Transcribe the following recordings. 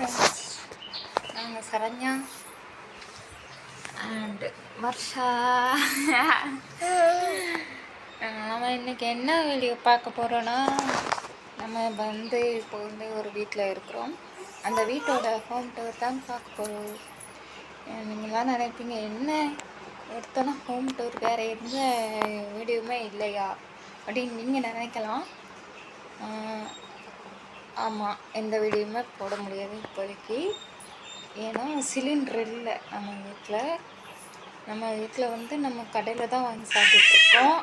Friends, நாங்கள் Saranya and Varsha. நம்ம இன்றைக்கி என்ன வீடியோ பார்க்க போகிறோன்னா, நம்ம இப்போ ஒரு வீட்டில் இருக்கிறோம். அந்த வீட்டோட ஹோம் டூர் தான் பார்க்க போகிறோம். நீங்களாம் நினைப்பீங்க, என்ன எடுத்தோன்னா ஹோம் டூர், வேறு எந்த வீடியோவுமே இல்லையா அப்படின்னு நீங்கள் நினைக்கலாம். ஆமாம், எந்த வீடியோவுமே போட முடியாது இப்போதைக்கு. ஏன்னா சிலிண்டர் இல்லை நம்ம வீட்டில் நம்ம கடையில் தான் வாங்கி சாப்பிட்டுட்ருக்கோம்.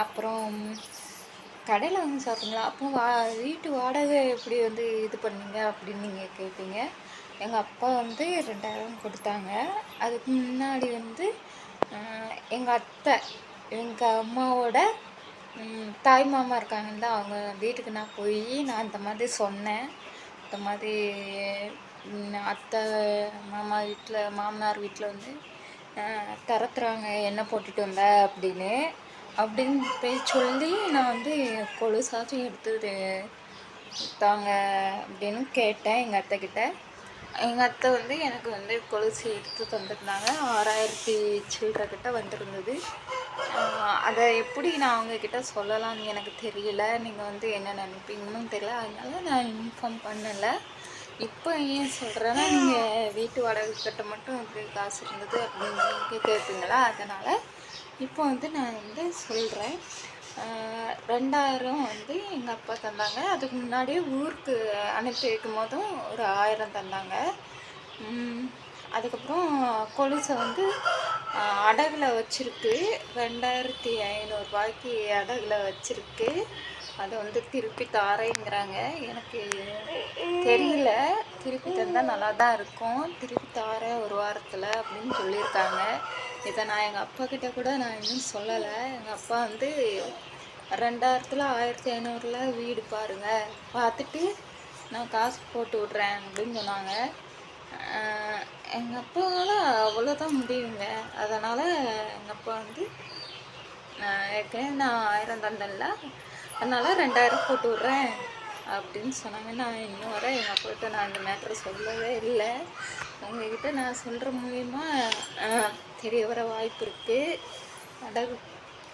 அப்புறம் கடையில் வாங்கி சாப்பிடுங்களா, அப்போ வீட்டு வாடகை எப்படி இது பண்ணீங்க அப்படின்னு நீங்கள் கேட்பீங்க. எங்கள் அப்பா 2000 கொடுத்தாங்க. அதுக்கு முன்னாடி எங்கள் அத்தை, எங்கள் அம்மாவோட தாய் மாமா இருக்காங்கல்ல, அவங்க வீட்டுக்கு நான் இந்த மாதிரி சொன்னேன். இந்த மாதிரி அத்தை மாமா வீட்டில், மாமனார் வீட்டில் திறத்துறாங்க, எண்ணெய் போட்டுட்டு வந்த அப்படின்னு போய் சொல்லி நான் கொலுசாச்சும் எடுத்து தாங்க அப்படின்னு கேட்டேன் எங்கள் அத்தைக்கிட்ட. எங்கள் அத்தை எனக்கு கொலுசு எடுத்து தந்துருந்தாங்க. 6000 சில்லற கிட்ட வந்திருந்தது. அதை எப்படி நான் அவங்கக்கிட்ட சொல்லலாம்னு எனக்கு தெரியல. நீங்கள் என்ன நினைப்பீங்கன்னு தெரியல, அதனால நான் இன்ஃபார்ம் பண்ணலை. இப்போ ஏன் சொல்கிறேன்னா, நீங்கள் வீட்டு வாடகை கட்ட மட்டும் எப்படி காசு இருந்தது அப்படின்னு நீங்கள் கேட்பீங்களா, அதனால் இப்போ நான் சொல்கிறேன். 2000 எங்கள் அப்பா தந்தாங்க. அதுக்கு முன்னாடியே ஊருக்கு அனுப்பி வைக்கும் போதும் ஒரு 1000 தந்தாங்க. அதுக்கப்புறம் கொலுசை அடகில் வச்சுருக்கு. 2500 அடகில் வச்சுருக்கு. அதை திருப்பி தாரேங்கிறாங்க. எனக்கு தெரியல, திருப்பி தந்தால் நல்லா தான் இருக்கும். திருப்பி தாரேன் ஒரு வாரத்தில் அப்படின்னு சொல்லியிருக்காங்க. இதை நான் எங்கள் அப்பா கிட்ட கூட நான் இன்னும் சொல்லலை. எங்கள் அப்பா 2000ல் 1500 வீடு பாருங்கள், பார்த்துட்டு நான் காசு போட்டு விட்றேன் அப்படின்னு சொன்னாங்க. எங்கள் அப்பாவால் அவ்வளோதான் முடியுங்க. அதனால் எங்கள் அப்பா ஏற்கனவே நான் 1000 தந்தேன்ல, அதனால் 2000 போட்டு விட்றேன் அப்படின்னு சொன்னாங்க. நான் இன்னும் வர எங்கள் அப்பாக்கிட்ட நான் இந்த மேட்ரு சொல்லவே இல்லை. உங்கள்கிட்ட நான் சொல்கிற மூலிமா தெரிய வர வாய்ப்பு இருக்குது.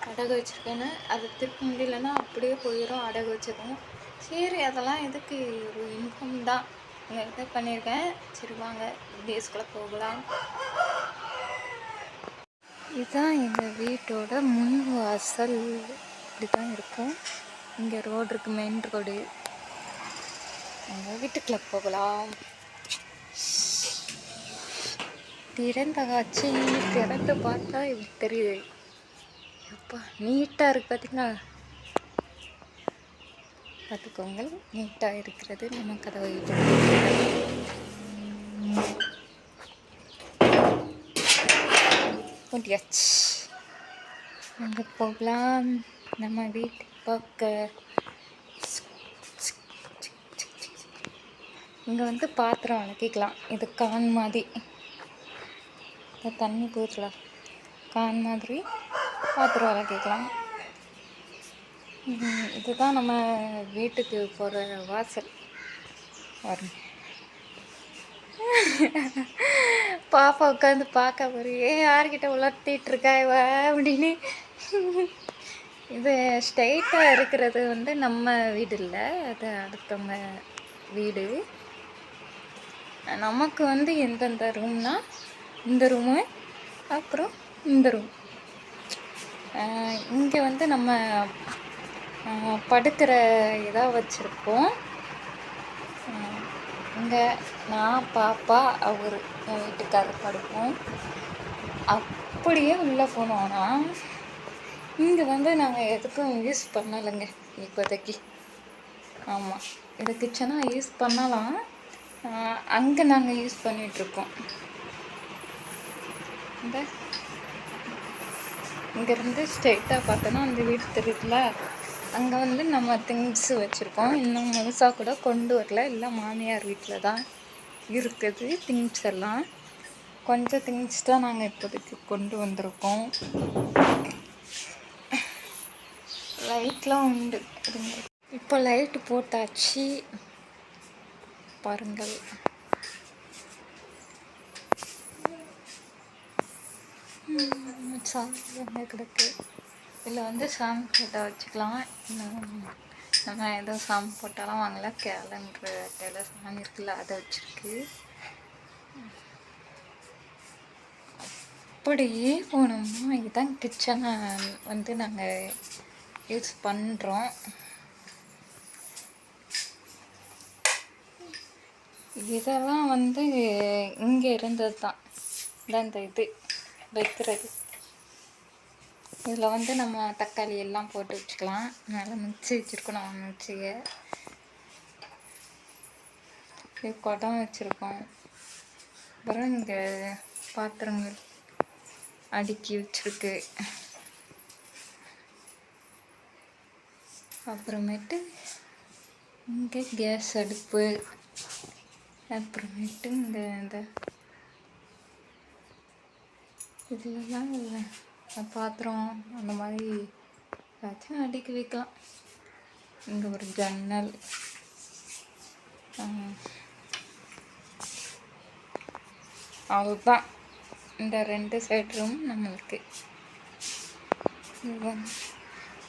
அடகு வச்சுருக்கேன்னு அதை திருப்ப முடியலன்னா அப்படியே போயிடும் அடகு வச்சதும். சரி, அதெல்லாம் எதுக்கு, ஒரு இன்ஃபார்ம் தான் உங்கள்கிட்ட பண்ணியிருக்கேன். சரி, வாங்க வீடியோஸ்குள்ளே போகலாம். இதுதான் எங்கள் வீட்டோட முன் வாசல். இப்படி தான் இருக்கும். இங்கே ரோடு இருக்குது, மெயின் ரோடு. எங்கள் வீட்டுக்குள்ளே போகலாம். திறந்த காட்சி, திறந்து பார்த்தா இப்படி தெரியுது. அப்பா நீட்டாக இருக்குது, பார்த்தீங்களா? பார்த்துக்கோங்க, நீட்டாக இருக்கிறது. நம்ம கதவை முடியாச்சு. அங்கே போகலாம். நம்ம வீட்டு பார்க்க இங்கே பாத்திரம் விளக்கிக்கலாம். இது கான் மாதிரி, தண்ணி ஊற்றலாம். கான் மாதிரி பாத்திரம் விளக்கிக்கலாம். இதுதான் நம்ம வீட்டுக்கு போகிற வாசல். பாருங்க, பாப்பா உட்காந்து பார்க்க போறியே, யார்கிட்ட உலர்த்திட்டு இருக்கா இவ அப்படின்னு. இது ஸ்ட்ரைட்டாக இருக்கிறது நம்ம வீடு இல்லை, அது அடுத்தவங்க வீடு. நமக்கு எந்தெந்த ரூம்னா, இந்த ரூமு, அப்புறம் இந்த ரூம். இங்கே நம்ம படுக்கிற இதாக வச்சுருக்கோம். இங்கே நான், பாப்பா, அவர், என் வீட்டுக்காரர் படுப்போம். அப்படியே உள்ளே போனோன்னா இங்கே நாங்கள் எதுக்கும் யூஸ் பண்ணலைங்க இப்போதைக்கு. ஆமாம், இது கிச்சனாக யூஸ் பண்ணலாம். அங்கே நாங்கள் யூஸ் பண்ணிகிட்ருக்கோம். இங்கேருந்து ஸ்ட்ரெயிட்டாக பார்த்தோன்னா அந்த வீடு தெரியுதுல, அங்கே நம்ம திங்ஸ் வச்சுருக்கோம். இன்னும் முழுசாக கூட கொண்டு வரல, இல்லை மாமியார் வீட்டில் தான் இருக்குது திங்ஸ் எல்லாம். கொஞ்சம் திங்ஸ் தான் நாங்கள் இப்போதைக்கு கொண்டு வந்திருக்கோம். லைட்லாம் உண்டு. இப்போ லைட்டு போட்டாச்சு. பாருங்கள். சாமி எங்கே கிடக்கு. இதில் வந்து சாமி ஃபோட்டோ வச்சுக்கலாம். நம்ம எதுவும் சாமி ஃபோட்டோலாம் வாங்கல, கேலண்டரு அட்டையில் சாமி இருக்குல்ல அதை வச்சுருக்கு. அப்படியே போனோம்னா இதுதான் கிச்சனை வந்து நாங்கள் யூஸ் பண்ணுறோம். இதெல்லாம் வந்து இங்கே இருந்தது தான். இதான் இந்த இது வைக்கிறது. இதில் வந்து நம்ம தக்காளி எல்லாம் போட்டு வச்சுக்கலாம். மேலே மிக்சி வச்சுருக்கோம். நம்ம மிக்சியை குடம் வச்சுருக்கோம். அப்புறம் இங்கே பாத்திரங்கள் அடுக்கி வச்சுருக்கு. அப்புறமேட்டு இங்கே கேஸ் அடுப்பு. அப்புறமேட்டு இங்கே இந்த இதுலலாம் பாத்திரம் அந்த மாதிரி ஏதாச்சும் அடுக்கி வைக்கலாம். இங்கே ஒரு ஜன்னல். அவ்வளோதான். இந்த 2 சைட் ரூம் நம்மளுக்கு.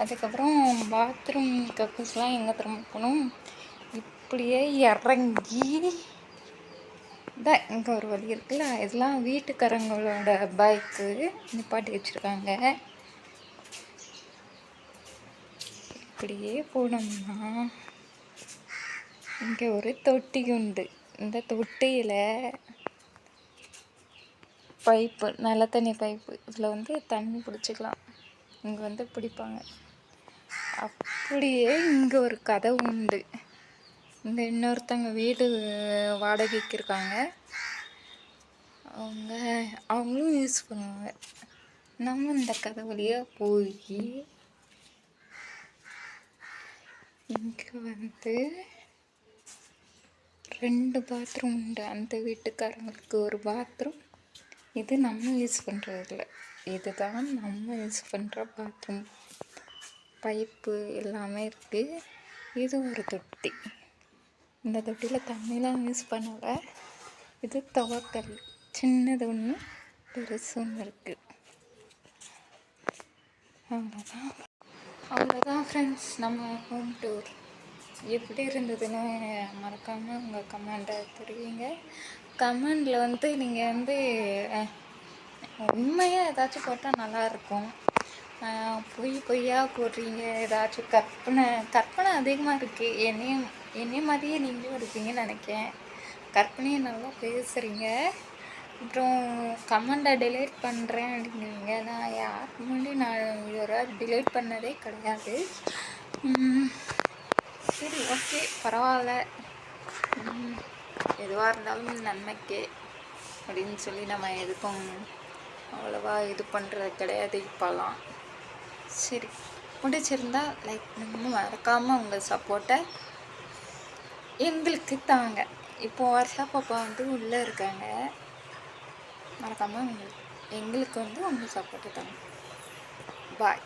அதுக்கப்புறம் பாத்ரூம் கக்கூஸ்லாம் எங்கே திரும்ப போகணும், இப்படியே இறங்கி தான் இங்கே ஒரு வழி இருக்குல்ல. இதெல்லாம் வீட்டுக்காரங்களோட பைக்கு நிப்பாட்டி வச்சுருக்காங்க. இப்படியே போனோம்னா இங்கே ஒரு தொட்டி உண்டு. இந்த தொட்டியில் பைப்பு, நல்ல தண்ணி பைப்பு, இதில் வந்து தண்ணி பிடிச்சிக்கலாம். இங்கே வந்து பிடிப்பாங்க. அப்படியே இங்கே ஒரு கதவு உண்டு. இங்கே இன்னொருத்தங்க வீடு வாடகைக்கு இருக்காங்க. அவங்களும் யூஸ் பண்ணுவாங்க. நம்ம இந்த கதவுலையே போய் இங்கே வந்து 2 பாத்ரூம் உண்டு. அந்த வீட்டுக்காரங்களுக்கு ஒரு பாத்ரூம். இது நம்ம யூஸ் பண்ணுறதில்ல. இதுதான் நம்ம யூஸ் பண்ணுற பாத்ரூம். பைப்பு எல்லாமே இருக்குது. இது ஒரு தொட்டி. இந்த தொட்டியில் தண்ணிலாம் யூஸ் பண்ணலை. இது துவக்கல். சின்னது ஒன்று, பெருசு ஒன்று இருக்குது. அவ்வளோதான் ஃப்ரெண்ட்ஸ் நம்ம ஹோம் டூர். எப்படி இருந்ததுன்னு மறக்காமல் உங்கள் கமெண்ட்டை தெரிவிங்க. கமெண்டில் வந்து நீங்கள் வந்து உண்மையாக ஏதாச்சும் போட்டால் நல்லாயிருக்கும். பொய்யா போடுறீங்க. ஏதாச்சும் கற்பனை அதிகமாக இருக்குது. என்னையும் மாதிரியே நீங்களும் இருப்பீங்கன்னு நினைக்கிறேன். கற்பனையை நல்லா பேசுகிறீங்க. அப்புறம் கமெண்டை டிலீட் பண்ணுறேன் அப்படிங்கிறீங்க. நான் யாருக்கு முன்னாடி நான் ஒரு டிலீட் பண்ணதே கிடையாது. சரி, ஓகே, பரவாயில்ல. எதுவாக இருந்தாலும் நன்மைக்கே அப்படின்னு சொல்லி நம்ம எதுக்கும் அவ்வளோவா இது பண்ணுறது கிடையாது இப்போல்லாம். சரி, பிடிச்சிருந்தா லைக் பண்ணி மறக்காமல் உங்கள் சப்போர்ட்டை எங்களுக்கு தாங்க. இப்போது வருஷா பாப்பா வந்து உள்ளே இருக்காங்க. மறக்காமல் எங்களுக்கு வந்து உங்கள் சப்போர்ட்டை தாங்க. பாய்.